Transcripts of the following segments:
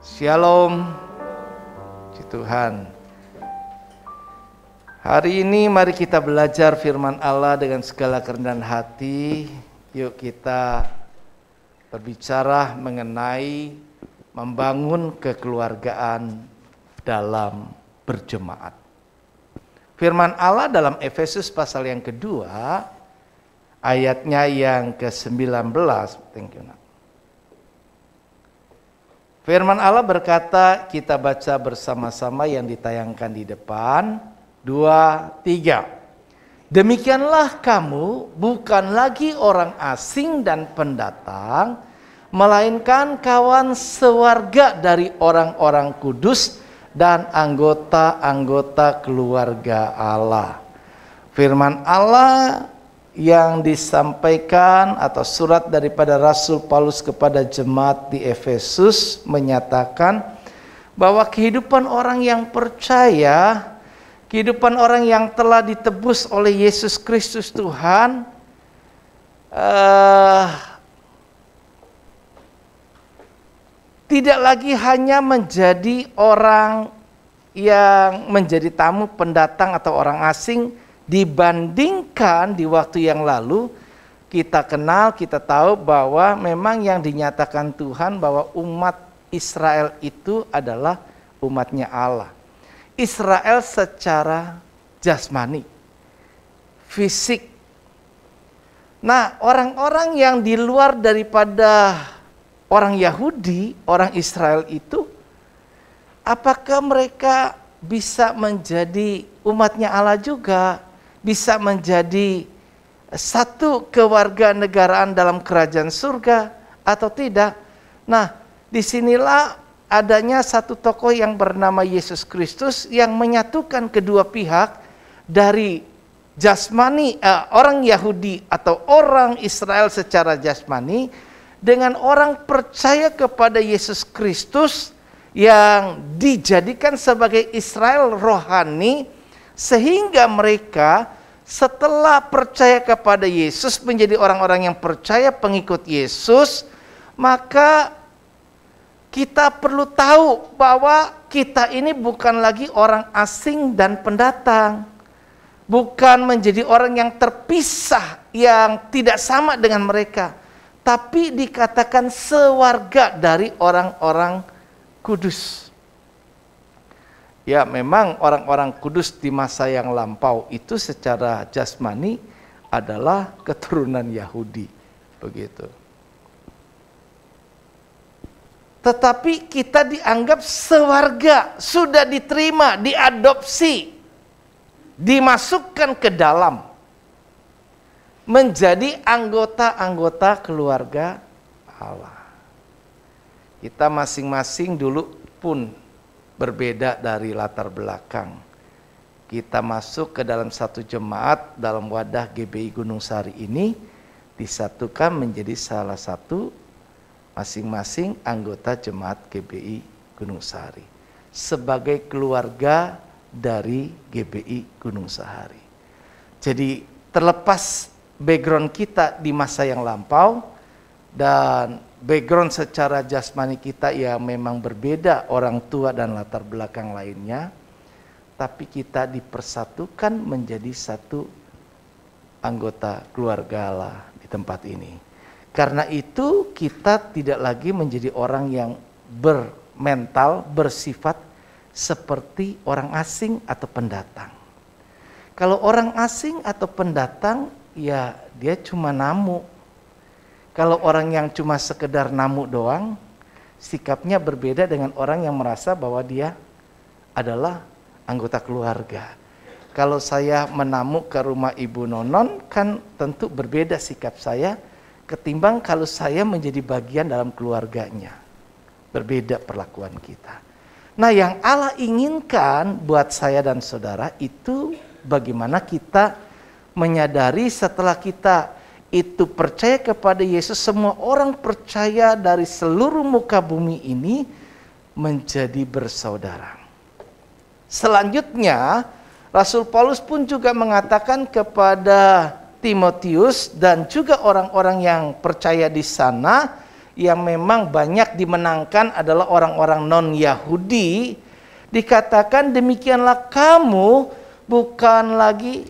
Shalom, puji Tuhan. Hari ini mari kita belajar firman Allah dengan segala kerendahan hati. Yuk kita berbicara mengenai membangun kekeluargaan dalam berjemaat. Firman Allah dalam Efesus pasal yang kedua, ayatnya yang ke-19. Thank you. Firman Allah berkata, kita baca bersama-sama yang ditayangkan di depan. 2, 3. Demikianlah kamu bukan lagi orang asing dan pendatang, melainkan kawan sewarga dari orang-orang kudus dan anggota-anggota keluarga Allah. Firman Allah yang disampaikan atau surat daripada Rasul Paulus kepada jemaat di Efesus menyatakan bahwa kehidupan orang yang percaya, kehidupan orang yang telah ditebus oleh Yesus Kristus Tuhan, tidak lagi hanya menjadi orang yang menjadi tamu, pendatang atau orang asing. Dibandingkan di waktu yang lalu, kita kenal, kita tahu bahwa memang yang dinyatakan Tuhan bahwa umat Israel itu adalah umatnya Allah. Israel secara jasmani, fisik. Nah, orang-orang yang di luar daripada orang Yahudi, orang Israel itu, apakah mereka bisa menjadi umatnya Allah juga? Bisa menjadi satu kewarganegaraan dalam kerajaan surga atau tidak? Nah, disinilah adanya satu tokoh yang bernama Yesus Kristus yang menyatukan kedua pihak dari jasmani, orang Yahudi atau orang Israel secara jasmani dengan orang percaya kepada Yesus Kristus yang dijadikan sebagai Israel rohani, sehingga mereka setelah percaya kepada Yesus menjadi orang-orang yang percaya pengikut Yesus. Maka kita perlu tahu bahwa kita ini bukan lagi orang asing dan pendatang, bukan menjadi orang yang terpisah, yang tidak sama dengan mereka, tapi dikatakan sewarga dari orang-orang kudus. Ya, memang orang-orang kudus di masa yang lampau itu secara jasmani adalah keturunan Yahudi, begitu. Tetapi kita dianggap sewarga, sudah diterima, diadopsi, dimasukkan ke dalam, menjadi anggota-anggota keluarga Allah. Kita masing-masing dulu pun berbeda dari latar belakang. Kita masuk ke dalam satu jemaat dalam wadah GBI Gunung Sari ini, disatukan menjadi salah satu masing-masing anggota jemaat GBI Gunung Sari sebagai keluarga dari GBI Gunung Sahari. Jadi terlepas background kita di masa yang lampau dan background secara jasmani kita yang memang berbeda, orang tua dan latar belakang lainnya, tapi kita dipersatukan menjadi satu anggota keluarga Allah di tempat ini. Karena itu kita tidak lagi menjadi orang yang bermental, bersifat seperti orang asing atau pendatang. Kalau orang asing atau pendatang, ya dia cuma namu. Kalau orang yang cuma sekedar namu doang, sikapnya berbeda dengan orang yang merasa bahwa dia adalah anggota keluarga. Kalau saya menamu ke rumah Ibu Nonon, kan tentu berbeda sikap saya ketimbang kalau saya menjadi bagian dalam keluarganya. Berbeda perlakuan kita. Nah, yang Allah inginkan buat saya dan saudara itu bagaimana kita menyadari setelah kita itu percaya kepada Yesus, semua orang percaya dari seluruh muka bumi ini menjadi bersaudara. Selanjutnya, Rasul Paulus pun juga mengatakan kepada Timotius dan juga orang-orang yang percaya di sana yang memang banyak dimenangkan adalah orang-orang non-Yahudi, dikatakan demikianlah kamu bukan lagi,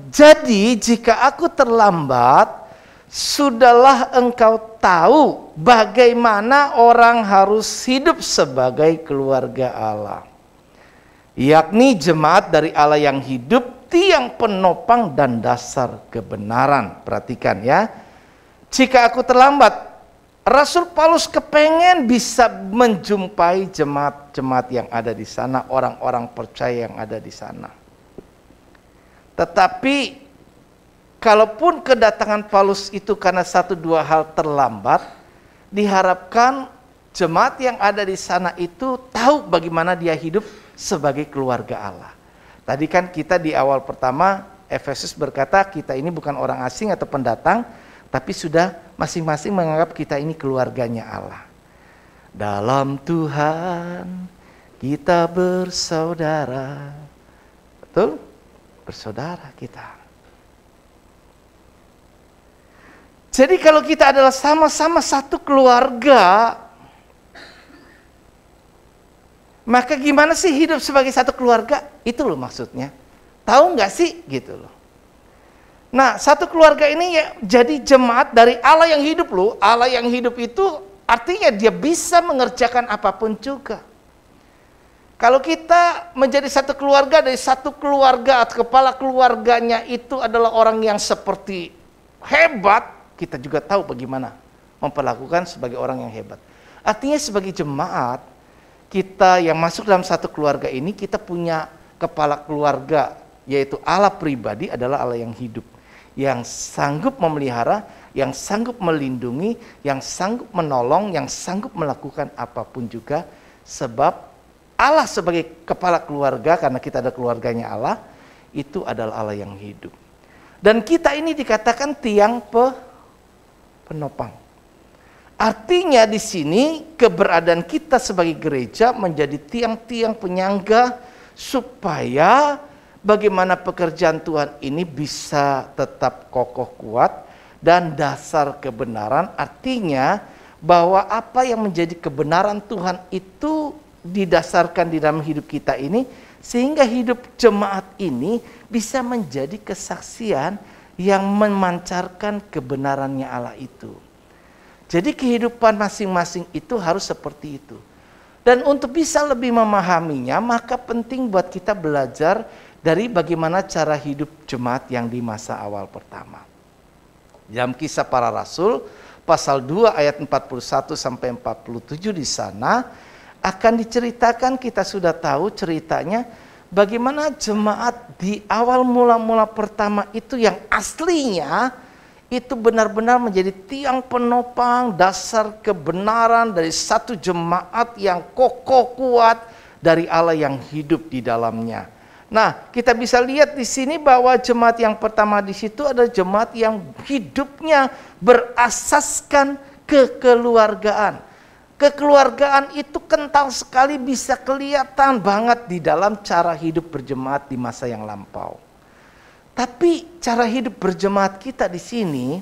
jadi jika aku terlambat, sudahlah engkau tahu bagaimana orang harus hidup sebagai keluarga Allah, yakni jemaat dari Allah yang hidup, tiang penopang dan dasar kebenaran. Perhatikan ya, jika aku terlambat, Rasul Paulus kepengen bisa menjumpai jemaat-jemaat yang ada di sana, orang-orang percaya yang ada di sana. Tetapi kalaupun kedatangan Paulus itu karena satu dua hal terlambat, diharapkan jemaat yang ada di sana itu tahu bagaimana dia hidup sebagai keluarga Allah. Tadi kan kita di awal pertama Efesus berkata kita ini bukan orang asing atau pendatang, tapi sudah masing-masing menganggap kita ini keluarganya Allah. Dalam Tuhan kita bersaudara. Betul? Bersaudara kita. Jadi kalau kita adalah sama-sama satu keluarga, maka gimana sih hidup sebagai satu keluarga? Itu loh maksudnya. Tahu nggak sih? Gitu loh. Nah, satu keluarga ini ya jadi jemaat dari Allah yang hidup loh. Allah yang hidup itu artinya dia bisa mengerjakan apapun juga. Kalau kita menjadi satu keluarga, dari satu keluarga atau kepala keluarganya itu adalah orang yang seperti hebat, kita juga tahu bagaimana memperlakukan sebagai orang yang hebat. Artinya sebagai jemaat, kita yang masuk dalam satu keluarga ini, kita punya kepala keluarga, yaitu Allah pribadi adalah Allah yang hidup, yang sanggup memelihara, yang sanggup melindungi, yang sanggup menolong, yang sanggup melakukan apapun juga. Sebab Allah sebagai kepala keluarga, karena kita ada keluarganya Allah, itu adalah Allah yang hidup. Dan kita ini dikatakan tiang penopang. Artinya di sini keberadaan kita sebagai gereja menjadi tiang-tiang penyangga supaya bagaimana pekerjaan Tuhan ini bisa tetap kokoh kuat dan dasar kebenaran. Artinya bahwa apa yang menjadi kebenaran Tuhan itu didasarkan di dalam hidup kita ini, sehingga hidup jemaat ini bisa menjadi kesaksian yang memancarkan kebenarannya Allah itu. Jadi kehidupan masing-masing itu harus seperti itu. Dan untuk bisa lebih memahaminya, maka penting buat kita belajar dari bagaimana cara hidup jemaat yang di masa awal pertama. Dalam Kisah Para Rasul, pasal 2 ayat 41 sampai 47 di sana, akan diceritakan, kita sudah tahu ceritanya, bagaimana jemaat di awal mula-mula pertama itu yang aslinya itu benar-benar menjadi tiang penopang dasar kebenaran dari satu jemaat yang kokoh kuat dari Allah yang hidup di dalamnya. Nah, kita bisa lihat di sini bahwa jemaat yang pertama di situ adalah jemaat yang hidupnya berasaskan kekeluargaan. Kekeluargaan itu kental sekali, bisa kelihatan banget di dalam cara hidup berjemaat di masa yang lampau. Tapi cara hidup berjemaat kita di sini,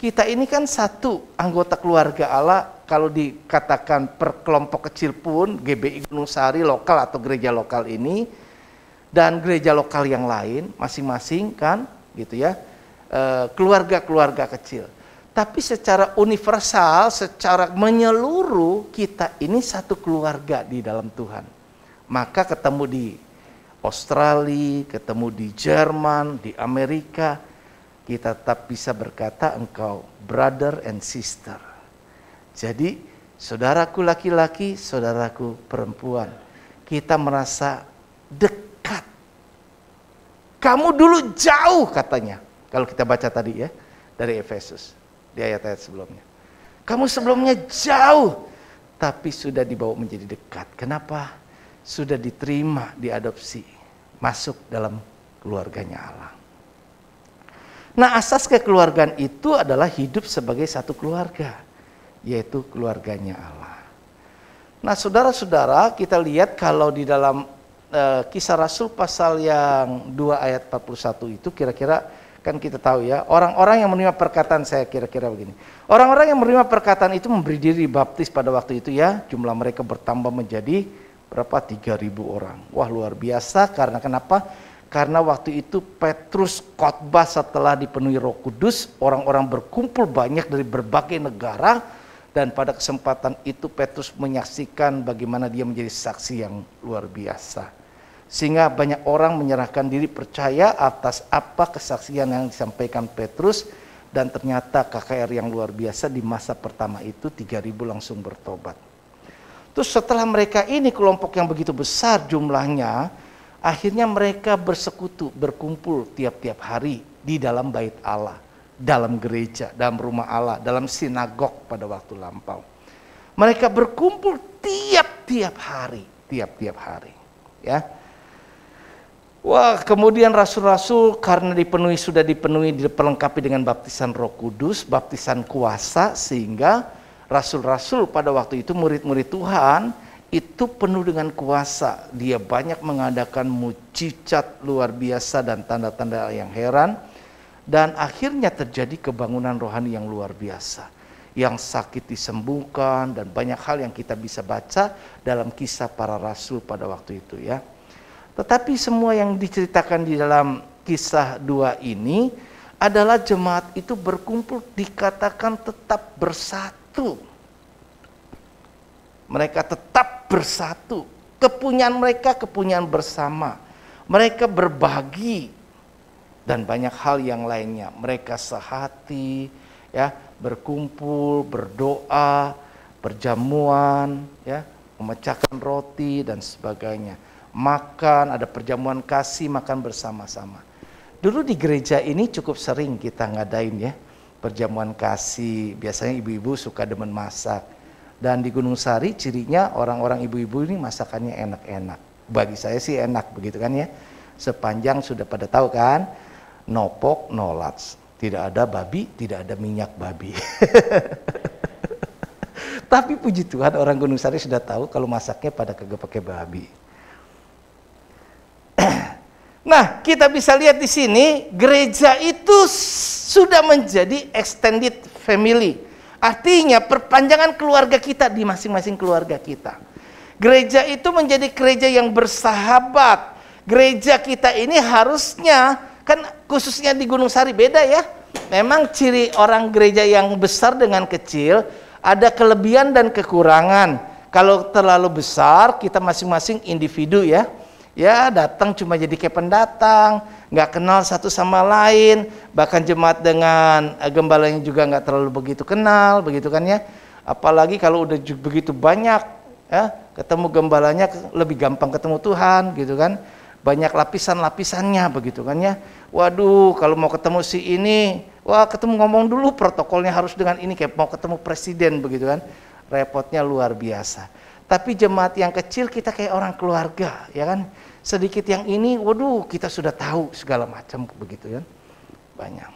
kita ini kan satu anggota keluarga Allah. Kalau dikatakan per kelompok kecil pun, GBI Gunung Sahari lokal atau gereja lokal ini, dan gereja lokal yang lain, masing-masing kan gitu ya, keluarga-keluarga kecil. Tapi secara universal, secara menyeluruh, kita ini satu keluarga di dalam Tuhan. Maka ketemu di Australia, ketemu di Jerman, di Amerika, kita tetap bisa berkata engkau brother and sister. Jadi saudaraku laki-laki, saudaraku perempuan, kita merasa dekat. Kamu dulu jauh katanya, kalau kita baca tadi ya, dari Efesus. Di ayat-ayat sebelumnya. Kamu sebelumnya jauh, tapi sudah dibawa menjadi dekat. Kenapa? Sudah diterima, diadopsi, masuk dalam keluarganya Allah. Nah, asas kekeluargaan itu adalah hidup sebagai satu keluarga, yaitu keluarganya Allah. Nah, saudara-saudara, kita lihat kalau di dalam Kisah Rasul pasal yang 2 ayat 41 itu kira-kira Kan kita tahu ya, orang-orang yang menerima perkataan, saya kira-kira begini. Orang-orang yang menerima perkataan itu memberi diri baptis pada waktu itu ya, jumlah mereka bertambah menjadi berapa? 3.000 orang. Wah, luar biasa. Karena kenapa? Karena waktu itu Petrus khotbah setelah dipenuhi Roh Kudus, orang-orang berkumpul banyak dari berbagai negara, dan pada kesempatan itu Petrus menyaksikan bagaimana dia menjadi saksi yang luar biasa. Sehingga banyak orang menyerahkan diri percaya atas apa kesaksian yang disampaikan Petrus, dan ternyata KKR yang luar biasa di masa pertama itu 3.000 langsung bertobat. Terus setelah mereka ini kelompok yang begitu besar jumlahnya, akhirnya mereka bersekutu, berkumpul tiap-tiap hari di dalam bait Allah, dalam gereja, dalam rumah Allah, dalam sinagog pada waktu lampau. Mereka berkumpul tiap-tiap hari, ya. Wah, kemudian rasul-rasul karena sudah dipenuhi, diperlengkapi dengan baptisan Roh Kudus, baptisan kuasa, sehingga rasul-rasul pada waktu itu, murid-murid Tuhan itu penuh dengan kuasa. Dia banyak mengadakan mujizat luar biasa dan tanda-tanda yang heran, dan akhirnya terjadi kebangunan rohani yang luar biasa. Yang sakit disembuhkan, dan banyak hal yang kita bisa baca dalam kisah para rasul pada waktu itu ya. Tetapi semua yang diceritakan di dalam kisah 2 ini adalah jemaat itu berkumpul, dikatakan tetap bersatu. Mereka tetap bersatu. Kepunyaan mereka kepunyaan bersama. Mereka berbagi dan banyak hal yang lainnya. Mereka sehati, ya, berkumpul, berdoa, perjamuan, ya, memecahkan roti dan sebagainya. Makan, ada perjamuan kasih, makan bersama-sama. Dulu di gereja ini cukup sering kita ngadain ya, perjamuan kasih. Biasanya ibu-ibu suka demen masak. Dan di Gunung Sari cirinya orang-orang ibu-ibu ini masakannya enak-enak. Bagi saya sih enak begitu kan ya. Sepanjang sudah pada tahu kan, no pork, no lard. Tidak ada babi, tidak ada minyak babi. Tapi puji Tuhan orang Gunung Sari sudah tahu kalau masaknya pada kagak pakai babi. Nah, kita bisa lihat di sini gereja itu sudah menjadi extended family. Artinya perpanjangan keluarga kita di masing-masing keluarga kita. Gereja itu menjadi gereja yang bersahabat. Gereja kita ini harusnya, kan khususnya di Gunung Sari beda ya. Memang ciri orang gereja yang besar dengan kecil ada kelebihan dan kekurangan. Kalau terlalu besar, kita masing-masing individu ya. Ya, datang cuma jadi kayak pendatang, nggak kenal satu sama lain, bahkan jemaat dengan gembalanya juga nggak terlalu begitu kenal, begitu kan ya. Apalagi kalau udah begitu banyak, ya, ketemu gembalanya lebih gampang ketemu Tuhan, gitu kan. Banyak lapisan-lapisannya, begitu kan ya. Waduh, kalau mau ketemu si ini, wah ketemu ngomong dulu, protokolnya harus dengan ini, kayak mau ketemu presiden, begitu kan. Repotnya luar biasa. Tapi jemaat yang kecil kita kayak orang keluarga, ya kan. Sedikit yang ini, waduh, kita sudah tahu segala macam begitu kan, banyak.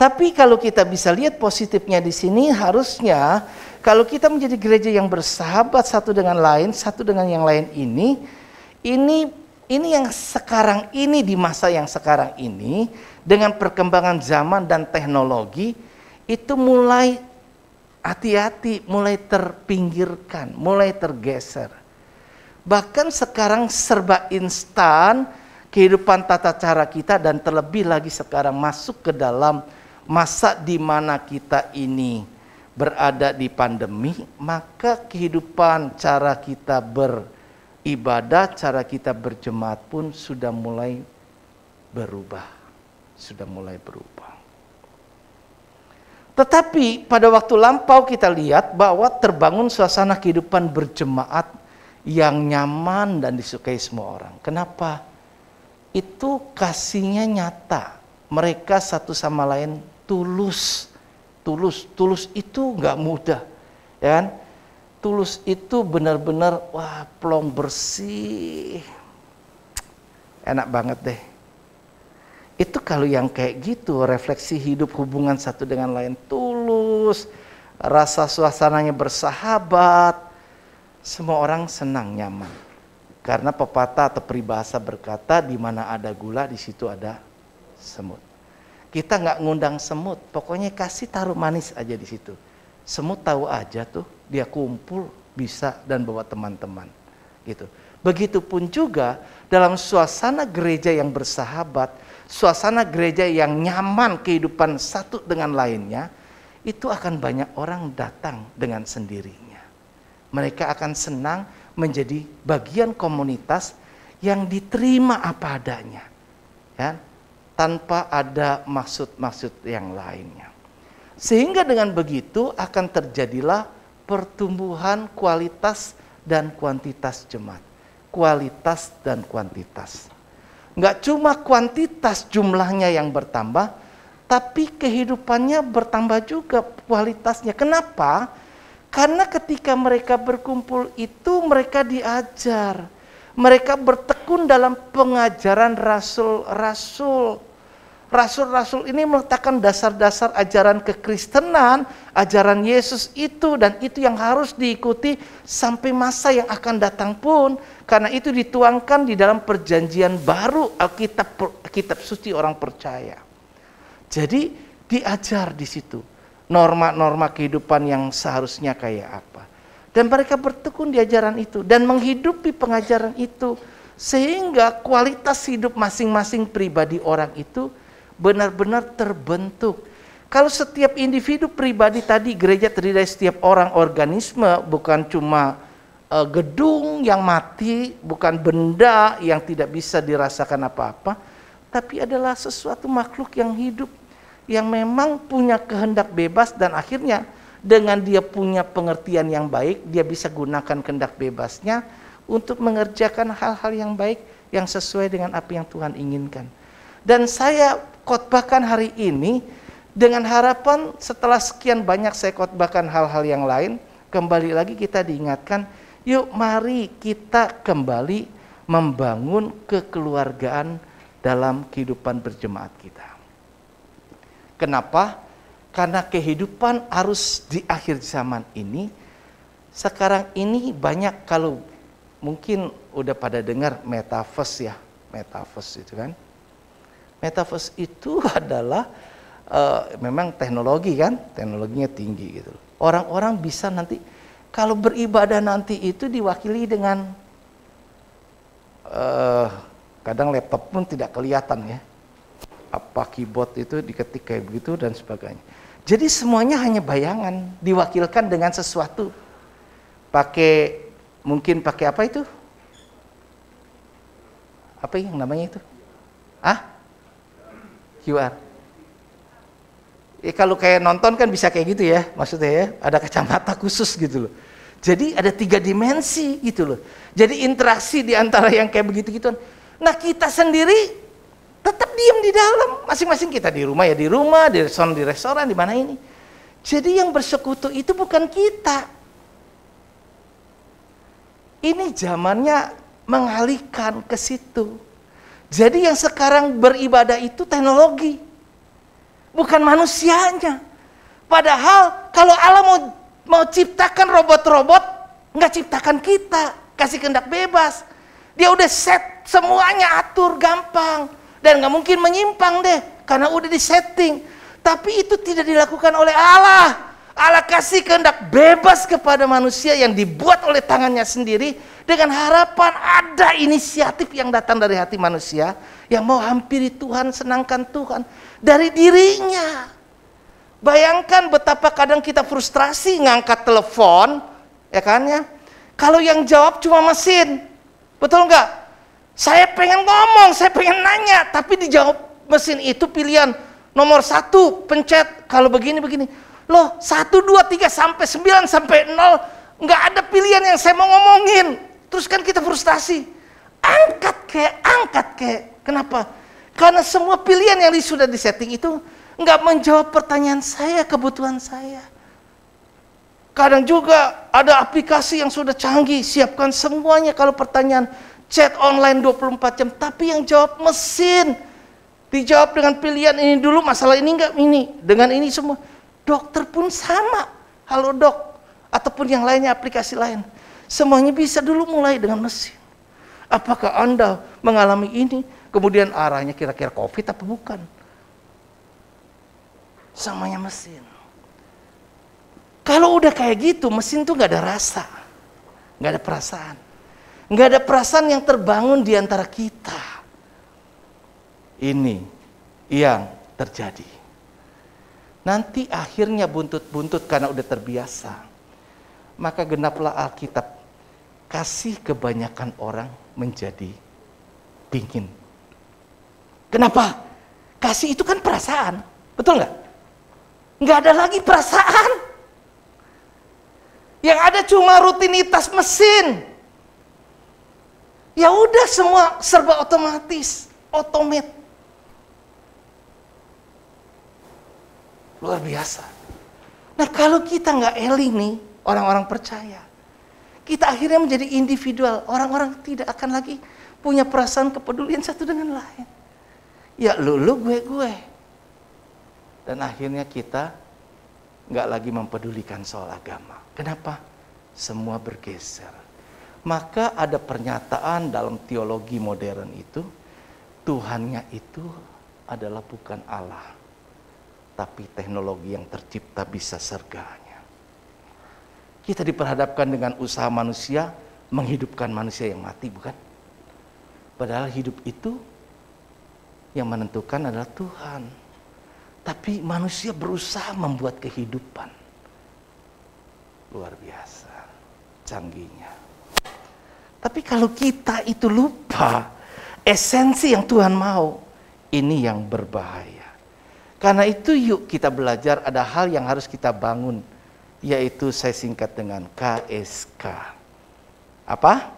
Tapi kalau kita bisa lihat positifnya di sini, harusnya kalau kita menjadi gereja yang bersahabat satu dengan lain, satu dengan yang lain ini yang sekarang ini, di masa yang sekarang ini, dengan perkembangan zaman dan teknologi, itu mulai hati-hati, mulai terpinggirkan, mulai tergeser. Bahkan sekarang serba instan, kehidupan tata cara kita, dan terlebih lagi sekarang masuk ke dalam masa di mana kita ini berada di pandemi, maka kehidupan cara kita beribadah, cara kita berjemaat pun sudah mulai berubah. Tetapi pada waktu lampau kita lihat bahwa terbangun suasana kehidupan berjemaat yang nyaman dan disukai semua orang. Kenapa? Itu kasihnya nyata. Mereka satu sama lain tulus. Tulus itu nggak mudah, ya kan? Tulus itu benar-benar, wah, plong bersih. Enak banget deh. Itu kalau yang kayak gitu, refleksi hidup, hubungan satu dengan lain tulus, rasa suasananya bersahabat, semua orang senang, nyaman. Karena pepatah atau peribahasa berkata, di mana ada gula, di situ ada semut. Kita nggak ngundang semut, pokoknya kasih taruh manis aja di situ. Semut tahu aja tuh, dia kumpul bisa dan bawa teman-teman gitu. Begitupun juga dalam suasana gereja yang bersahabat, suasana gereja yang nyaman kehidupan satu dengan lainnya, itu akan banyak orang datang dengan sendirinya. Mereka akan senang menjadi bagian komunitas yang diterima apa adanya, ya, tanpa ada maksud-maksud yang lainnya. Sehingga dengan begitu akan terjadilah pertumbuhan kualitas dan kuantitas jemaat. Kualitas dan kuantitas. Nggak cuma kuantitas jumlahnya yang bertambah, tapi kehidupannya bertambah juga kualitasnya. Kenapa? Karena ketika mereka berkumpul itu mereka diajar. Mereka bertekun dalam pengajaran rasul-rasul. Rasul-rasul ini meletakkan dasar-dasar ajaran kekristenan, ajaran Yesus itu, dan itu yang harus diikuti sampai masa yang akan datang pun. Karena itu dituangkan di dalam perjanjian baru, Alkitab, kitab suci orang percaya. Jadi diajar di situ norma-norma kehidupan yang seharusnya kayak apa. Dan mereka bertekun di ajaran itu dan menghidupi pengajaran itu. Sehingga kualitas hidup masing-masing pribadi orang itu benar-benar terbentuk. Kalau setiap individu pribadi tadi, gereja terdiri dari setiap orang organisme, bukan cuma gedung yang mati, bukan benda yang tidak bisa dirasakan apa-apa, tapi adalah sesuatu makhluk yang hidup, yang memang punya kehendak bebas, dan akhirnya dengan dia punya pengertian yang baik, dia bisa gunakan kehendak bebasnya untuk mengerjakan hal-hal yang baik yang sesuai dengan apa yang Tuhan inginkan. Dan saya khotbahkan hari ini dengan harapan setelah sekian banyak saya khotbahkan hal-hal yang lain, kembali lagi kita diingatkan, yuk mari kita kembali membangun kekeluargaan dalam kehidupan berjemaat kita. Kenapa? Karena kehidupan arus di akhir zaman ini, sekarang ini banyak, kalau mungkin udah pada dengar metaverse ya, metaverse itu kan. Metaverse itu adalah memang teknologi kan, teknologinya tinggi gitu. Orang-orang bisa nanti kalau beribadah nanti itu diwakili dengan kadang laptop pun tidak kelihatan ya. Apa keyboard itu diketik kayak begitu dan sebagainya. Jadi semuanya hanya bayangan, diwakilkan dengan sesuatu. Mungkin pakai apa itu? Apa yang namanya itu? QR. Kalau kayak nonton kan bisa kayak gitu ya, maksudnya ya, ada kacamata khusus gitu loh. Jadi ada 3 dimensi gitu loh. Jadi interaksi di antara yang kayak begitu-gituan. Nah kita sendiri tetap diam di dalam, masing-masing kita di rumah ya di rumah, di restoran, di mana ini. Jadi yang bersekutu itu bukan kita. Ini zamannya mengalihkan ke situ. Jadi yang sekarang beribadah itu teknologi, bukan manusianya. Padahal kalau Allah mau ciptakan robot-robot, nggak ciptakan kita, kasih kehendak bebas. Dia udah set semuanya, atur gampang, dan nggak mungkin menyimpang deh, karena udah disetting. Tapi itu tidak dilakukan oleh Allah. Allah kasih kehendak bebas kepada manusia yang dibuat oleh tangannya sendiri, dengan harapan ada inisiatif yang datang dari hati manusia yang mau hampiri Tuhan, senangkan Tuhan dari dirinya. Bayangkan betapa kadang kita frustrasi ngangkat telepon, ya kan ya. Kalau yang jawab cuma mesin, betul nggak? Saya pengen ngomong, saya pengen nanya, tapi dijawab mesin itu pilihan nomor 1, pencet kalau begini. Loh, 1, 2, 3 sampai 9 sampai 0, nggak ada pilihan yang saya mau ngomongin. Terus kan kita frustasi. Angkat kek. Kenapa? Karena semua pilihan yang sudah disetting itu nggak menjawab pertanyaan saya, kebutuhan saya. Kadang juga ada aplikasi yang sudah canggih, siapkan semuanya kalau pertanyaan, chat online 24 jam, tapi yang jawab mesin. Dijawab dengan pilihan ini dulu, masalah ini enggak ini, dengan ini semua. Dokter pun sama, halo dok, ataupun yang lainnya, aplikasi lain. Semuanya bisa dulu mulai dengan mesin. Apakah Anda mengalami ini? Kemudian arahnya kira-kira COVID apa bukan? Semuanya mesin. Kalau udah kayak gitu, mesin tuh nggak ada rasa, nggak ada perasaan. Nggak ada perasaan yang terbangun di antara kita. Ini yang terjadi. Nanti akhirnya buntut-buntut karena udah terbiasa. Maka genaplah Alkitab, kasih kebanyakan orang menjadi dingin. Kenapa? Kasih itu kan perasaan, betul nggak? Nggak ada lagi perasaan. Yang ada cuma rutinitas mesin. Ya udah semua serba otomatis, otomat. Luar biasa. Nah kalau kita nggak eling nih, orang-orang percaya, kita akhirnya menjadi individual. Orang-orang tidak akan lagi punya perasaan kepedulian satu dengan lain. Ya lu gue. Dan akhirnya kita nggak lagi mempedulikan soal agama. Kenapa? Semua bergeser. Maka ada pernyataan dalam teologi modern itu, Tuhannya itu adalah bukan Allah, tapi teknologi yang tercipta bisa serganya. Kita diperhadapkan dengan usaha manusia menghidupkan manusia yang mati, bukan? Padahal hidup itu yang menentukan adalah Tuhan. Tapi manusia berusaha membuat kehidupan. Luar biasa canggihnya. Tapi kalau kita itu lupa esensi yang Tuhan mau, ini yang berbahaya. Karena itu yuk kita belajar, ada hal yang harus kita bangun, yaitu saya singkat dengan KSK. Apa?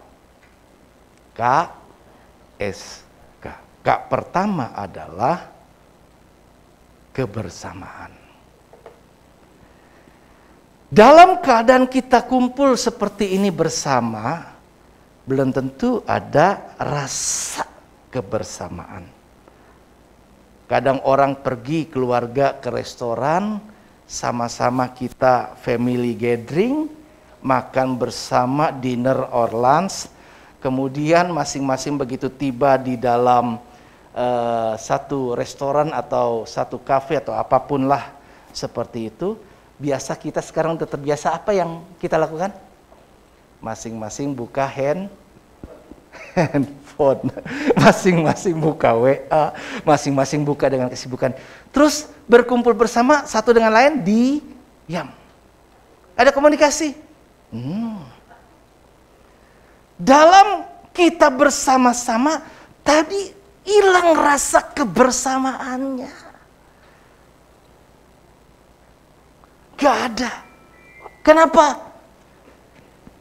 KSK. K pertama adalah kebersamaan. Dalam keadaan kita kumpul seperti ini bersama, belum tentu ada rasa kebersamaan. Kadang orang pergi keluarga ke restoran, sama-sama kita family gathering, makan bersama dinner or lunch, kemudian masing-masing begitu tiba di dalam satu restoran atau satu kafe atau apapun lah seperti itu, biasa kita sekarang udah terbiasa apa yang kita lakukan? Masing-masing buka handphone, masing-masing buka WA, masing-masing buka dengan kesibukan. Terus berkumpul bersama satu dengan lain diam. Ada komunikasi. Dalam kita bersama-sama tadi hilang rasa kebersamaannya. Gak ada. Kenapa?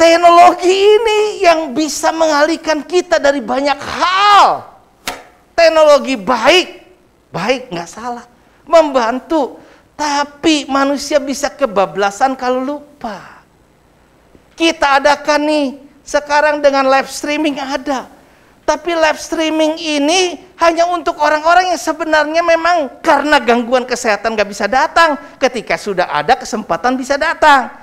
Teknologi ini yang bisa mengalihkan kita dari banyak hal. Teknologi baik nggak salah, membantu. Tapi manusia bisa kebablasan kalau lupa. Kita adakan nih sekarang dengan live streaming ada. Tapi live streaming ini hanya untuk orang-orang yang sebenarnya memang karena gangguan kesehatan nggak bisa datang. Ketika sudah ada kesempatan bisa datang.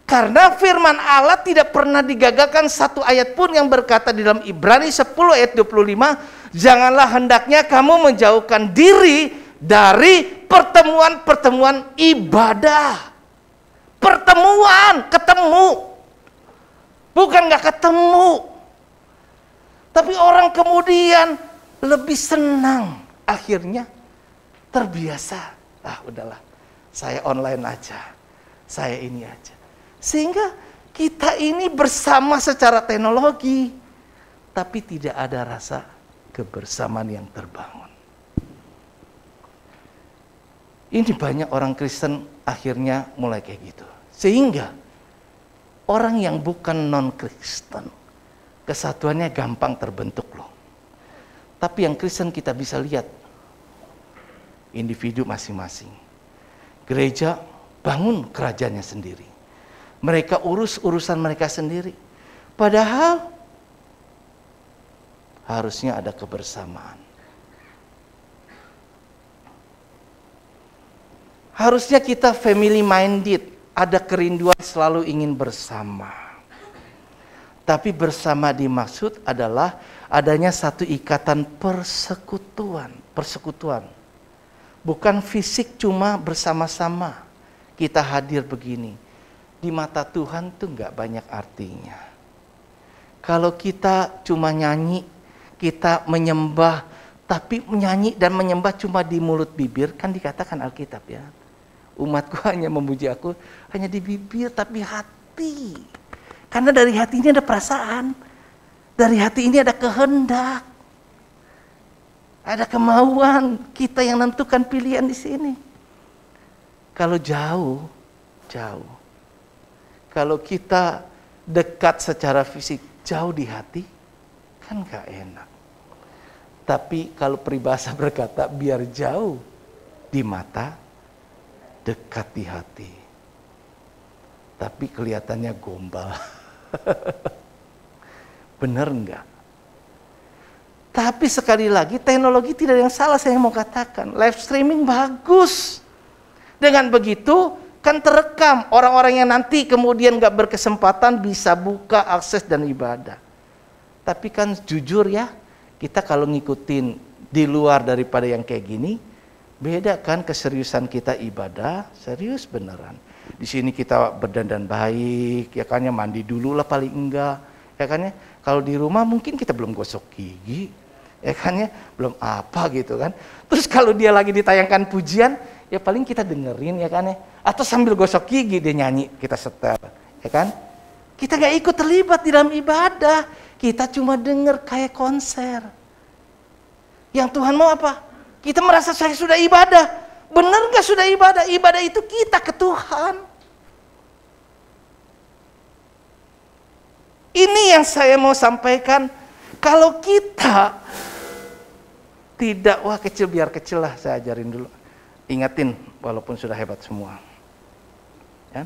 Karena firman Allah tidak pernah digagalkan satu ayat pun yang berkata di dalam Ibrani 10 ayat 25, janganlah hendaknya kamu menjauhkan diri dari pertemuan-pertemuan ibadah. Pertemuan, ketemu. Bukan nggak ketemu. Tapi orang kemudian lebih senang. Akhirnya terbiasa. Udahlah, saya online aja. Saya ini aja. Sehingga kita ini bersama secara teknologi, tapi tidak ada rasa kebersamaan yang terbangun. Ini banyak orang Kristen akhirnya mulai kayak gitu. Sehingga orang yang bukan non-Kristen, kesatuannya gampang terbentuk loh. Tapi yang Kristen kita bisa lihat, individu masing-masing. Gereja bangun kerajaannya sendiri. Mereka urus urusan mereka sendiri. Padahal harusnya ada kebersamaan. Harusnya kita family minded, ada kerinduan selalu ingin bersama. Tapi bersama dimaksud adalah adanya satu ikatan persekutuan. Bukan fisik cuma bersama-sama kita hadir begini. Di mata Tuhan tuh nggak banyak artinya. Kalau kita cuma nyanyi, kita menyembah, tapi menyanyi dan menyembah cuma di mulut bibir, kan dikatakan Alkitab ya. Umatku hanya memuji aku, hanya di bibir tapi hati. Karena dari hati ini ada perasaan. Dari hati ini ada kehendak. Ada kemauan. Kita yang nentukan pilihan di sini. Kalau jauh. Kalau kita dekat secara fisik, jauh di hati, kan gak enak. Tapi kalau peribahasa berkata, biar jauh di mata, dekat di hati. Tapi kelihatannya gombal. Bener enggak? Tapi sekali lagi teknologi tidak ada yang salah, saya mau katakan. Live streaming bagus. Dengan begitu kan terekam. Orang-orang yang nanti kemudian gak berkesempatan bisa buka akses dan ibadah. Tapi kan jujur ya, kita kalau ngikutin di luar daripada yang kayak gini, beda kan keseriusan kita ibadah, serius beneran. Di sini kita berdandan baik, ya kan ya, mandi dulu lah paling enggak, ya kan ya. Kalau di rumah mungkin kita belum gosok gigi, ya kan ya, belum apa gitu kan. Terus kalau dia lagi ditayangkan pujian, ya paling kita dengerin ya kan ya. Atau sambil gosok gigi dia nyanyi, kita setel, ya kan. Kita gak ikut terlibat di dalam ibadah, kita cuma denger kayak konser. Yang Tuhan mau apa? Kita merasa saya sudah ibadah. Benar gak sudah ibadah? Ibadah itu kita ke Tuhan. Ini yang saya mau sampaikan. Kalau kita tidak, wah kecil biar kecil lah, saya ajarin dulu. Ingatin walaupun sudah hebat semua. Ya?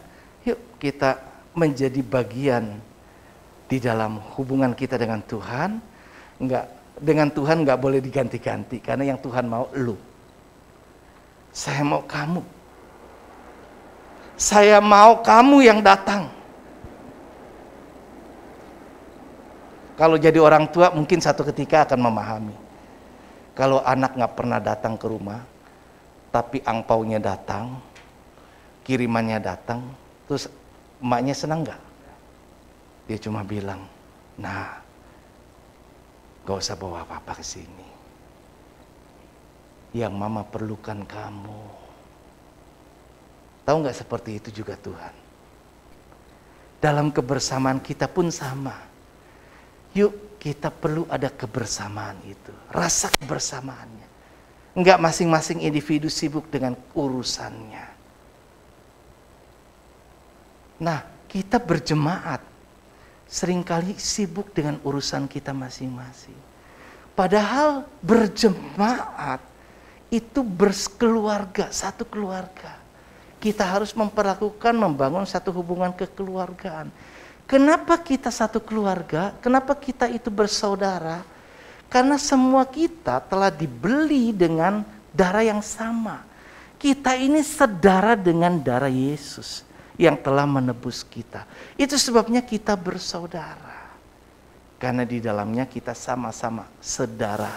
Yuk kita menjadi bagian di dalam hubungan kita dengan Tuhan. Dengan Tuhan nggak boleh diganti-ganti, karena yang Tuhan mau lu. Saya mau kamu. Saya mau kamu yang datang. Kalau jadi orang tua mungkin satu ketika akan memahami. Kalau anak nggak pernah datang ke rumah, tapi angpaunya datang, kirimannya datang, terus emaknya senang nggak? Dia cuma bilang, nah, gak usah bawa apa-apa ke sini. Yang mama perlukan kamu. Tahu nggak, seperti itu juga Tuhan. Dalam kebersamaan kita pun sama. Yuk kita perlu ada kebersamaan itu. Rasa kebersamaannya. Enggak masing-masing individu sibuk dengan urusannya. Nah, kita berjemaat seringkali sibuk dengan urusan kita masing-masing. Padahal berjemaat itu berkeluarga, satu keluarga. Kita harus membangun satu hubungan kekeluargaan. Kenapa kita satu keluarga? Kenapa kita itu bersaudara? Karena semua kita telah dibeli dengan darah yang sama. Kita ini sedara dengan darah Yesus yang telah menebus kita. Itu sebabnya kita bersaudara. Karena di dalamnya kita sama-sama sedara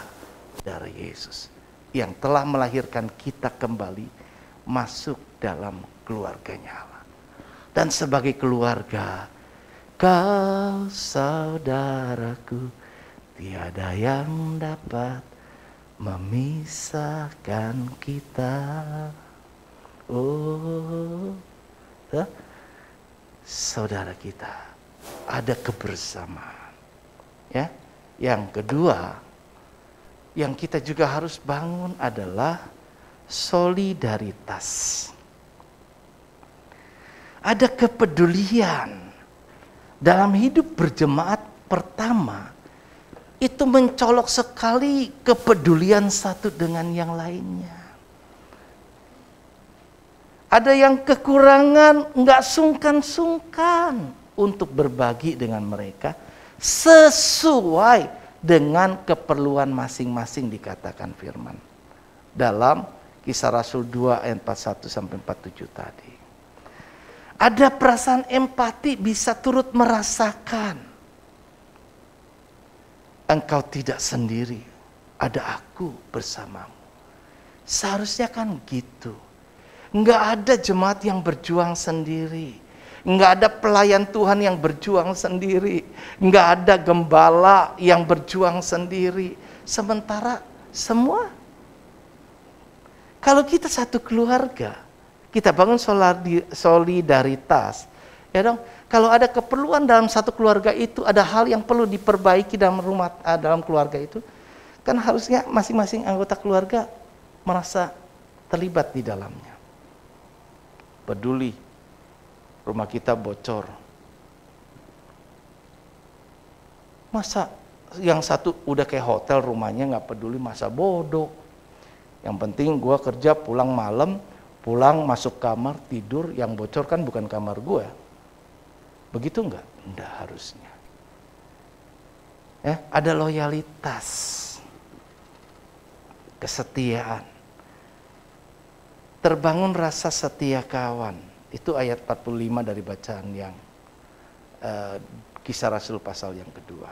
darah Yesus yang telah melahirkan kita kembali masuk dalam keluarganya Allah. Dan sebagai keluarga, kau saudaraku, tiada yang dapat memisahkan kita. Oh, saudara kita, ada kebersamaan. Ya, yang kedua, yang kita juga harus bangun adalah solidaritas. Ada kepedulian. Dalam hidup berjemaat pertama, itu mencolok sekali kepedulian satu dengan yang lainnya. Ada yang kekurangan, nggak sungkan-sungkan untuk berbagi dengan mereka sesuai dengan keperluan masing-masing, dikatakan firman dalam Kisah Rasul 2 ayat 41 sampai 47 tadi. Ada perasaan empati, bisa turut merasakan engkau tidak sendiri, ada aku bersamamu. Seharusnya kan gitu. Nggak ada jemaat yang berjuang sendiri. Nggak ada pelayan Tuhan yang berjuang sendiri. Nggak ada gembala yang berjuang sendiri. Sementara semua, kalau kita satu keluarga, kita bangun solidaritas, ya dong. Kalau ada keperluan dalam satu keluarga itu, ada hal yang perlu diperbaiki dalam keluarga itu, kan harusnya masing-masing anggota keluarga merasa terlibat di dalamnya. Peduli, rumah kita bocor. Masa yang satu udah kayak hotel rumahnya nggak peduli, masa bodoh. Yang penting gue kerja pulang malam, pulang masuk kamar tidur, yang bocor kan bukan kamar gue. Begitu enggak? Enggak harusnya. Ya, ada loyalitas, kesetiaan, terbangun rasa setia kawan. Itu ayat 45 dari bacaan yang Kisah Rasul pasal yang kedua.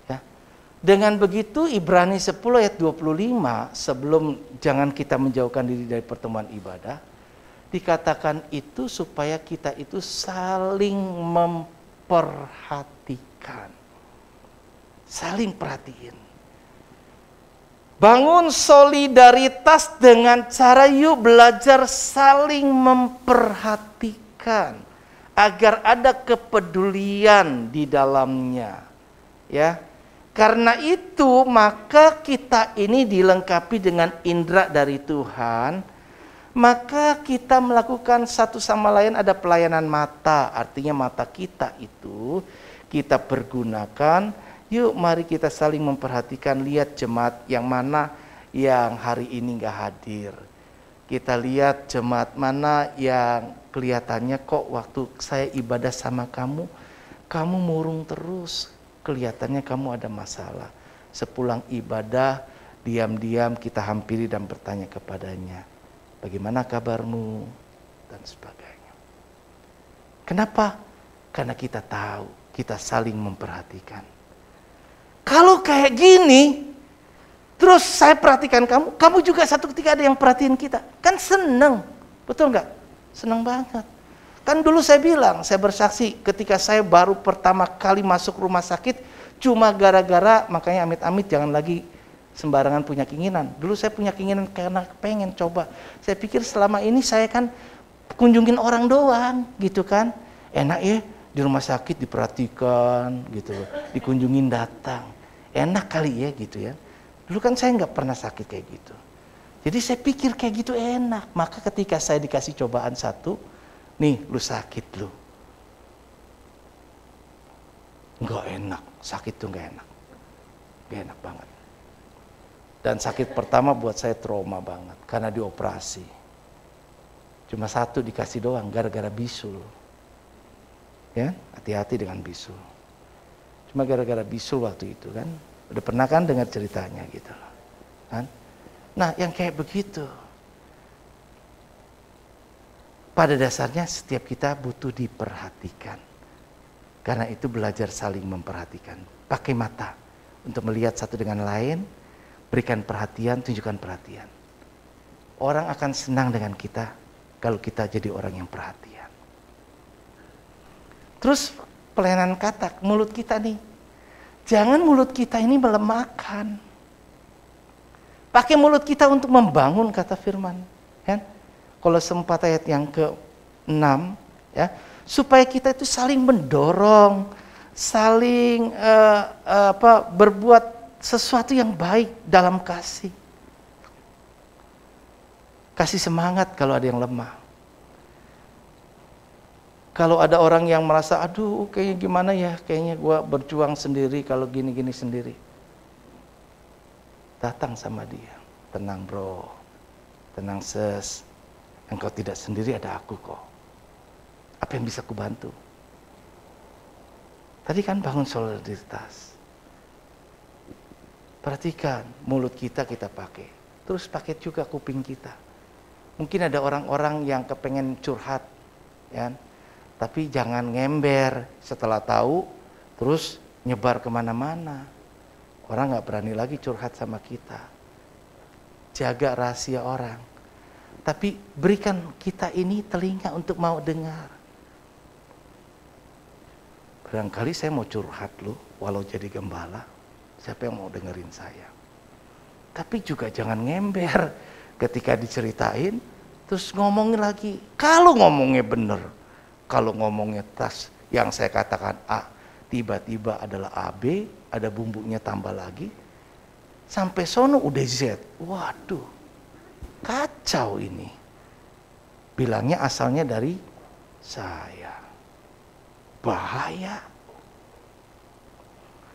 Ya. Dengan begitu Ibrani 10 ayat 25, sebelum jangan kita menjauhkan diri dari pertemuan ibadah, dikatakan itu supaya kita itu saling memperhatikan. Saling perhatiin. Bangun solidaritas dengan cara yuk belajar saling memperhatikan. Agar ada kepedulian di dalamnya. Ya. Karena itu maka kita ini dilengkapi dengan indera dari Tuhan. Maka kita melakukan satu sama lain, ada pelayanan mata. Artinya mata kita itu kita pergunakan. Yuk mari kita saling memperhatikan. Lihat jemaat yang mana yang hari ini gak hadir. Kita lihat jemaat mana yang kelihatannya kok waktu saya ibadah sama kamu murung terus. Kelihatannya kamu ada masalah. Sepulang ibadah, diam-diam kita hampiri dan bertanya kepadanya. Bagaimana kabarmu? Dan sebagainya. Kenapa? Karena kita tahu, kita saling memperhatikan. Kalau kayak gini, terus saya perhatikan kamu juga satu ketika ada yang perhatiin kita. Kan seneng, betul nggak? Seneng banget. Kan dulu saya bilang, saya bersaksi ketika saya baru pertama kali masuk rumah sakit, cuma gara-gara, makanya amit-amit jangan lagi sembarangan punya keinginan. Dulu saya punya keinginan karena pengen coba. Saya pikir selama ini saya kan kunjungin orang doang gitu kan. Enak ya di rumah sakit diperhatikan gitu loh. Dikunjungin datang. Enak kali ya gitu ya. Dulu kan saya nggak pernah sakit kayak gitu. Jadi saya pikir kayak gitu enak. Maka ketika saya dikasih cobaan satu, nih lu sakit lu. Nggak enak. Sakit tuh nggak enak. Nggak enak banget. Dan sakit pertama buat saya trauma banget karena dioperasi. Cuma satu dikasih doang gara-gara bisul. Ya, hati-hati dengan bisul. Cuma gara-gara bisul waktu itu kan. Udah pernah kan dengar ceritanya gitu loh. Kan? Nah, yang kayak begitu. Pada dasarnya setiap kita butuh diperhatikan. Karena itu belajar saling memperhatikan. Pakai mata untuk melihat satu dengan lain. Berikan perhatian, tunjukkan perhatian. Orang akan senang dengan kita kalau kita jadi orang yang perhatian. Terus pelayanan kata, mulut kita nih. Jangan mulut kita ini melemahkan. Pakai mulut kita untuk membangun, kata firman. Kan? Kalau 4 ayat yang ke-6, ya, supaya kita itu saling mendorong, saling berbuat sesuatu yang baik dalam kasih. Kasih semangat kalau ada yang lemah. Kalau ada orang yang merasa, aduh kayaknya gimana ya, kayaknya gue berjuang sendiri kalau gini-gini sendiri. Datang sama dia, tenang bro, tenang sis, engkau tidak sendiri, ada aku kok. Apa yang bisa kubantu? Tadi kan bangun solidaritas. Perhatikan, mulut kita pakai. Terus pakai juga kuping kita. Mungkin ada orang-orang yang kepengen curhat, ya. Tapi jangan ngember setelah tahu, terus nyebar kemana-mana. Orang gak berani lagi curhat sama kita. jaga rahasia orang. Tapi berikan kita ini telinga untuk mau dengar. Barangkali saya mau curhat loh, walau jadi gembala. Siapa yang mau dengerin saya? Tapi juga jangan ngember ketika diceritain, terus ngomongin lagi. Kalau ngomongnya bener, kalau ngomongnya tas yang saya katakan A, tiba-tiba adalah AB, ada bumbunya tambah lagi, sampai sono udah Z. Waduh, kacau ini. Bilangnya asalnya dari saya. Bahaya.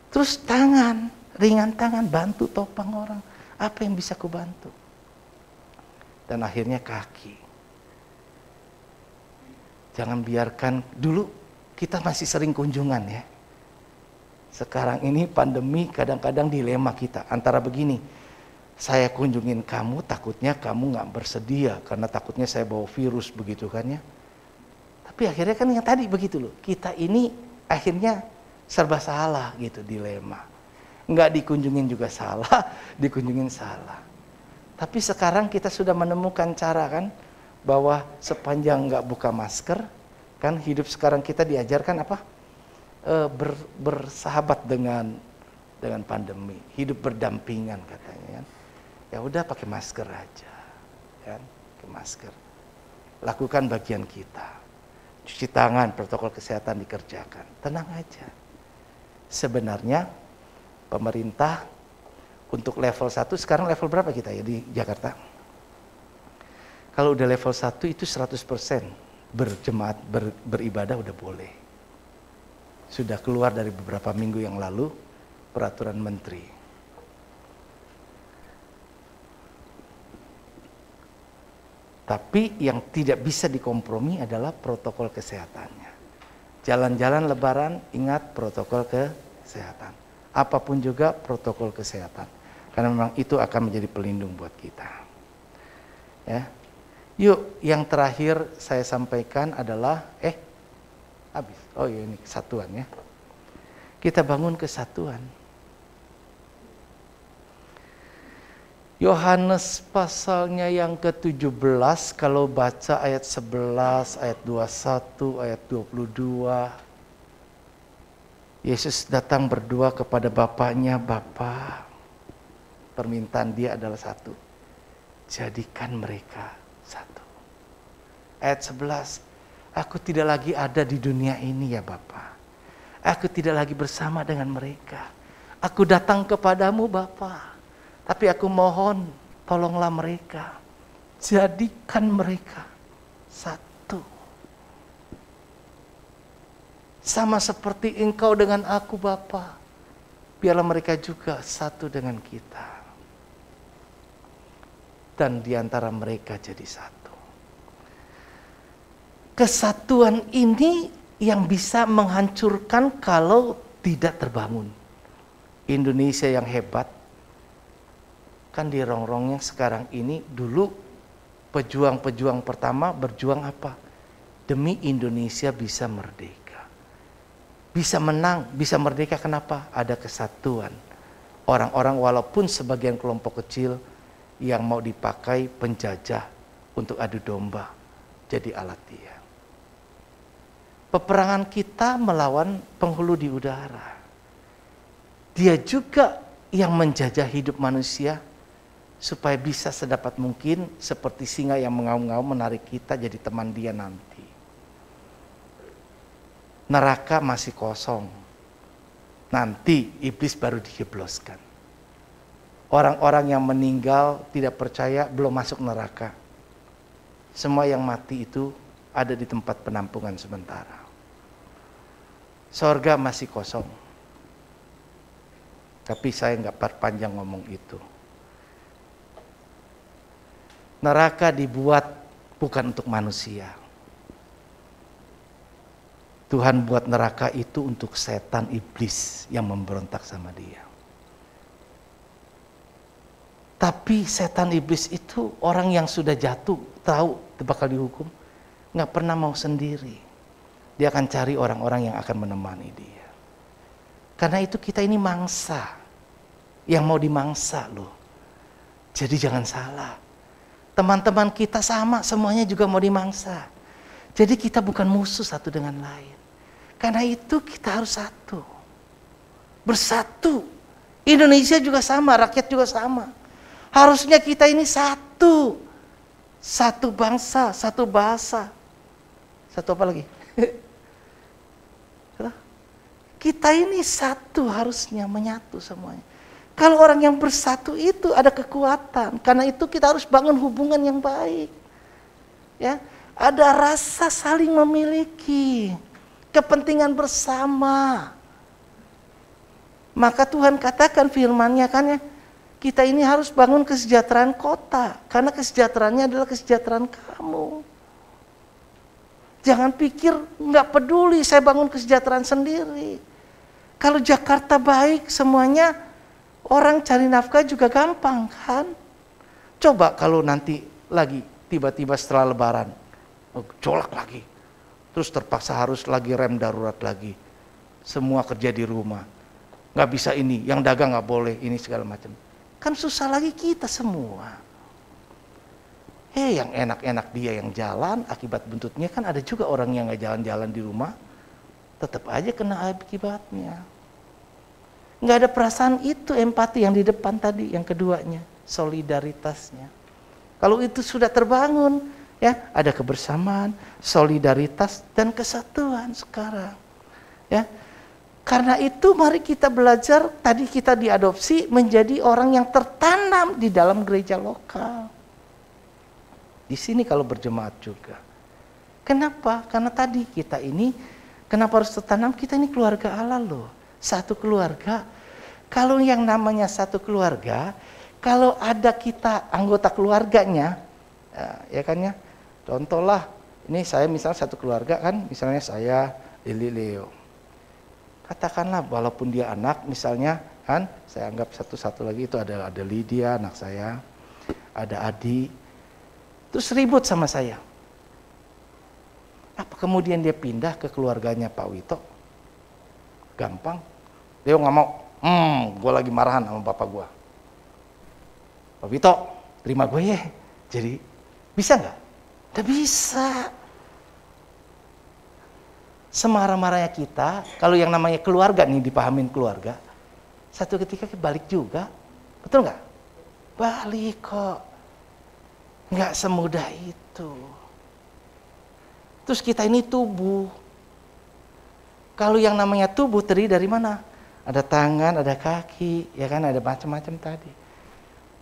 Terus tangan, ringan tangan, bantu topang orang. Apa yang bisa ku bantu? Dan akhirnya kaki. Jangan biarkan, dulu kita masih sering kunjungan ya. Sekarang ini pandemi kadang-kadang dilema kita. Antara begini, saya kunjungin kamu takutnya kamu gak bersedia. Karena takutnya saya bawa virus begitu kan ya. Tapi akhirnya kan yang tadi begitu loh. Kita ini akhirnya serba salah gitu, dilema. Nggak dikunjungin juga salah, dikunjungin salah. Tapi sekarang kita sudah menemukan cara kan, bahwa sepanjang nggak buka masker, kan hidup sekarang kita diajarkan apa? Bersahabat dengan pandemi, hidup berdampingan katanya kan. Ya udah pakai masker aja, kan? Pakai masker. Lakukan bagian kita. Cuci tangan, protokol kesehatan dikerjakan. Tenang aja. Sebenarnya pemerintah untuk level 1, sekarang level berapa kita ya di Jakarta? Kalau udah level 1 itu 100% berjemaat, beribadah udah boleh. Sudah keluar dari beberapa minggu yang lalu peraturan menteri. Tapi yang tidak bisa dikompromi adalah protokol kesehatannya. Jalan-jalan lebaran, ingat protokol kesehatan. Apapun juga protokol kesehatan. Karena memang itu akan menjadi pelindung buat kita. Ya. Yuk, yang terakhir saya sampaikan adalah, habis. Oh iya, ini kesatuan ya. Kita bangun kesatuan. Yohanes pasalnya yang ke-17, kalau baca ayat 11, ayat 21, ayat 22. Yesus datang berdoa kepada Bapaknya, Bapa, permintaan dia adalah satu, jadikan mereka satu. Ayat 11, aku tidak lagi ada di dunia ini ya Bapa. Aku tidak lagi bersama dengan mereka. Aku datang kepadamu Bapa. Tapi aku mohon, tolonglah mereka. Jadikan mereka satu. Sama seperti engkau dengan aku Bapa. Biarlah mereka juga satu dengan kita. Dan diantara mereka jadi satu. Kesatuan ini yang bisa menghancurkan kalau tidak terbangun. Indonesia yang hebat, kan di rongrongnya sekarang ini, dulu pejuang-pejuang pertama berjuang apa? Demi Indonesia bisa merdeka. Bisa menang, bisa merdeka kenapa? Ada kesatuan. Orang-orang walaupun sebagian kelompok kecil yang mau dipakai penjajah untuk adu domba, jadi alat dia. Peperangan kita melawan penghulu di udara. Dia juga yang menjajah hidup manusia, supaya bisa sedapat mungkin seperti singa yang mengaum-ngaum menarik kita jadi teman dia nanti. Neraka masih kosong. Nanti iblis baru dijebloskan. Orang-orang yang meninggal tidak percaya belum masuk neraka. Semua yang mati itu ada di tempat penampungan sementara. Sorga masih kosong. Tapi saya nggak perpanjang ngomong itu. Neraka dibuat bukan untuk manusia. Tuhan buat neraka itu untuk setan iblis yang memberontak sama dia. Tapi setan iblis itu orang yang sudah jatuh, tahu bakal dihukum, nggak pernah mau sendiri. Dia akan cari orang-orang yang akan menemani dia. Karena itu kita ini mangsa, yang mau dimangsa loh. Jadi jangan salah. Teman-teman kita sama, semuanya juga mau dimangsa. Jadi kita bukan musuh satu dengan lain. Karena itu kita harus satu. Bersatu. Indonesia juga sama, rakyat juga sama. Harusnya kita ini satu. Satu bangsa, satu bahasa. Satu apa lagi? Kita ini satu, harusnya menyatu semuanya. Kalau orang yang bersatu itu ada kekuatan. Karena itu kita harus bangun hubungan yang baik. Ya, ada rasa saling memiliki, kepentingan bersama. Maka Tuhan katakan firman-Nya kan ya, kita ini harus bangun kesejahteraan kota. Karena kesejahteraannya adalah kesejahteraan kamu. Jangan pikir nggak peduli saya bangun kesejahteraan sendiri. Kalau Jakarta baik semuanya, orang cari nafkah juga gampang kan? Coba kalau nanti lagi tiba-tiba setelah lebaran, colak lagi. Terus terpaksa harus lagi rem darurat lagi. Semua kerja di rumah. Nggak bisa ini, yang dagang nggak boleh, ini segala macam. Kan susah lagi kita semua. Yang enak-enak dia yang jalan, akibat buntutnya kan ada juga orang yang nggak jalan-jalan di rumah. Tetap aja kena akibatnya. Nggak ada perasaan itu, empati yang di depan tadi, yang keduanya, solidaritasnya. Kalau itu sudah terbangun, ya ada kebersamaan, solidaritas dan kesatuan sekarang. Ya, karena itu mari kita belajar. Tadi kita diadopsi menjadi orang yang tertanam di dalam gereja lokal. Di sini kalau berjemaat juga. Kenapa? Karena tadi kita ini, kenapa harus tertanam? Kita ini keluarga Allah loh. Satu keluarga. Kalau yang namanya satu keluarga, kalau ada kita anggota keluarganya, ya kan ya, contohlah, ini saya misalnya satu keluarga kan, misalnya saya, Lili, Leo. Katakanlah walaupun dia anak, misalnya kan, saya anggap satu-satu lagi itu ada Lydia, anak saya, ada Adi, terus ribut sama saya. Apa kemudian dia pindah ke keluarganya Pak Wito? Gampang. Dia nggak mau. Gue lagi marahan sama bapak gue. Pak Wito, terima gue ya. Jadi bisa nggak? Nggak bisa. Semarah-marahnya kita, kalau yang namanya keluarga nih, dipahamin keluarga, satu ketika balik juga. Betul nggak? Balik kok. Nggak semudah itu. Terus kita ini tubuh. Kalau yang namanya tubuh terdiri dari mana? Ada tangan, ada kaki, ya kan, ada macam-macam tadi.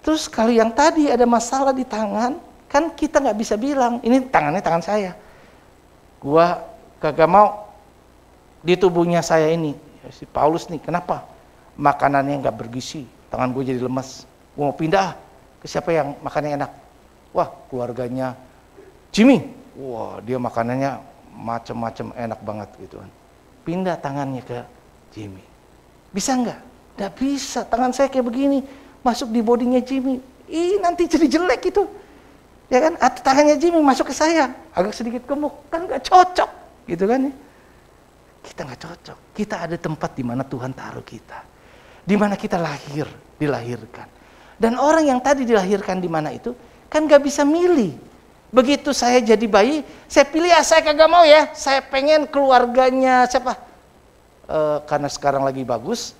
Terus kalau yang tadi ada masalah di tangan, kan kita nggak bisa bilang, ini tangannya tangan saya. Gua kagak mau di tubuhnya saya ini. Si Paulus nih, kenapa? Makanannya nggak bergizi, tangan gue jadi lemas. Gue mau pindah ke siapa yang makannya enak? Wah, keluarganya Jimmy. Wah, dia makanannya macam-macam enak banget gitu kan. Pindah tangannya ke Jimmy. Bisa nggak? Nggak bisa. Tangan saya kayak begini, masuk di bodinya Jimmy. Nanti jadi jelek itu. Ya kan? Atau tangannya Jimmy masuk ke saya, agak sedikit gemuk. Kan nggak cocok. Gitu kan ya. Kita nggak cocok. Kita ada tempat di mana Tuhan taruh kita. Di mana kita dilahirkan. Dan orang yang tadi dilahirkan di mana itu, kan gak bisa milih. Begitu saya jadi bayi, saya pilih, saya kagak mau ya. Saya pengen keluarganya siapa? Karena sekarang lagi bagus,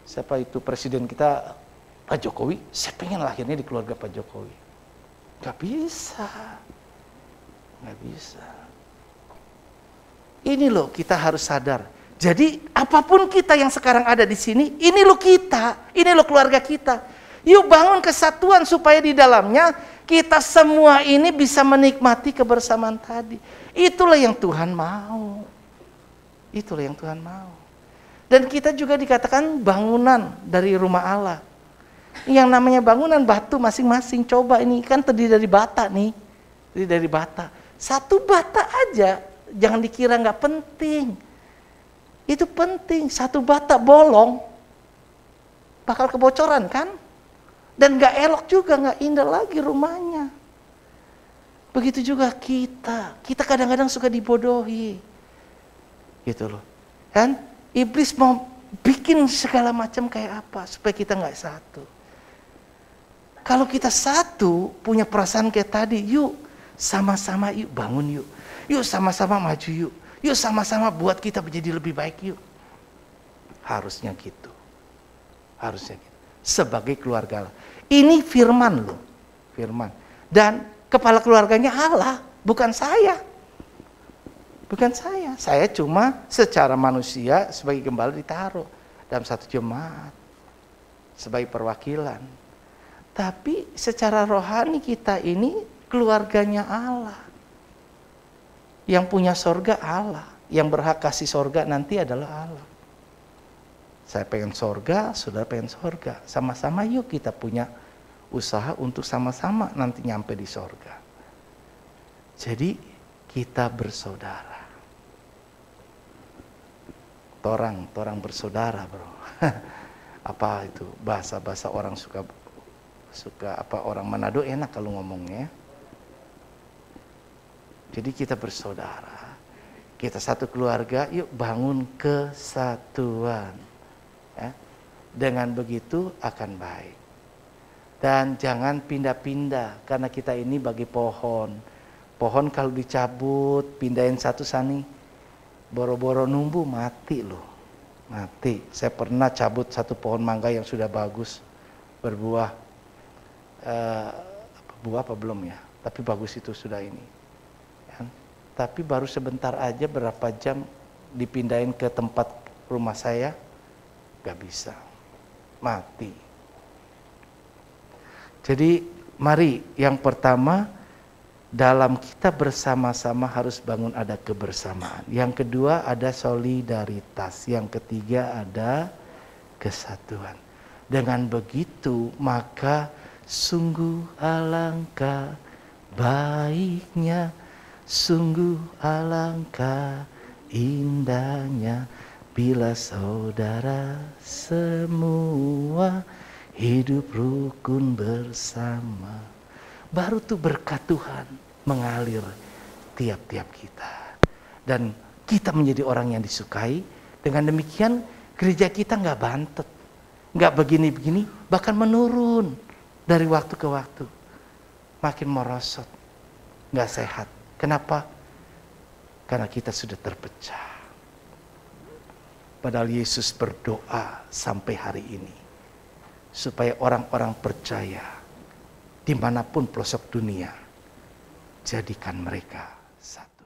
siapa itu presiden kita, Pak Jokowi. Saya pengen lahirnya di keluarga Pak Jokowi. Gak bisa. Gak bisa. Ini loh kita harus sadar. Jadi apapun kita yang sekarang ada di sini, ini loh kita, ini loh keluarga kita. Yuk bangun kesatuan supaya di dalamnya kita semua ini bisa menikmati kebersamaan tadi. Itulah yang Tuhan mau. Itulah yang Tuhan mau. Dan kita juga dikatakan bangunan dari rumah Allah. Yang namanya bangunan batu masing-masing. Coba ini kan terdiri dari bata nih. Terdiri dari bata. Satu bata aja. Jangan dikira nggak penting. Itu penting. Satu bata bolong. Bakal kebocoran kan? Dan gak elok juga, gak indah lagi rumahnya. Begitu juga kita. Kita kadang-kadang suka dibodohi. Gitu loh. Kan? Iblis mau bikin segala macam kayak apa supaya kita gak satu. Kalau kita satu punya perasaan kayak tadi, yuk sama-sama yuk bangun yuk. Yuk sama-sama maju yuk. Yuk sama-sama buat kita menjadi lebih baik yuk. Harusnya gitu. Harusnya gitu. Sebagai keluarga Allah. Ini firman loh. Firman. Dan kepala keluarganya Allah, bukan saya. Bukan saya. Saya cuma secara manusia sebagai gembala ditaruh dalam satu jemaat. Sebagai perwakilan. Tapi secara rohani kita ini keluarganya Allah. Yang punya sorga Allah. Yang berhak kasih sorga nanti adalah Allah. Saya pengen sorga, saudara pengen sorga. Sama-sama yuk kita punya usaha untuk sama-sama nanti nyampe di sorga. Jadi kita bersaudara. Torang bersaudara bro. Apa itu bahasa-bahasa orang suka apa orang Manado enak kalau ngomongnya. Jadi kita bersaudara. Kita satu keluarga, yuk bangun kesatuan. Ya. Dengan begitu akan baik. Dan jangan pindah-pindah karena kita ini bagi pohon. Pohon kalau dicabut, pindahin satu sani, boro-boro numbuh mati loh. Mati. Saya pernah cabut satu pohon mangga yang sudah bagus berbuah. Buah apa belum ya, tapi bagus itu sudah ini ya. Tapi baru sebentar aja berapa jam dipindahin ke tempat rumah saya, gak bisa, mati. Jadi mari yang pertama dalam kita bersama-sama harus bangun ada kebersamaan. Yang kedua ada solidaritas. Yang ketiga ada kesatuan. Dengan begitu maka sungguh alangkah baiknya, sungguh alangkah indahnya bila saudara semua hidup rukun bersama. Baru tuh berkat Tuhan mengalir tiap-tiap kita. Dan kita menjadi orang yang disukai. Dengan demikian gereja kita nggak bantet, nggak begini-begini, bahkan menurun. Dari waktu ke waktu, makin merosot, nggak sehat. Kenapa? Karena kita sudah terpecah. Padahal Yesus berdoa sampai hari ini, supaya orang-orang percaya, dimanapun pelosok dunia, jadikan mereka satu.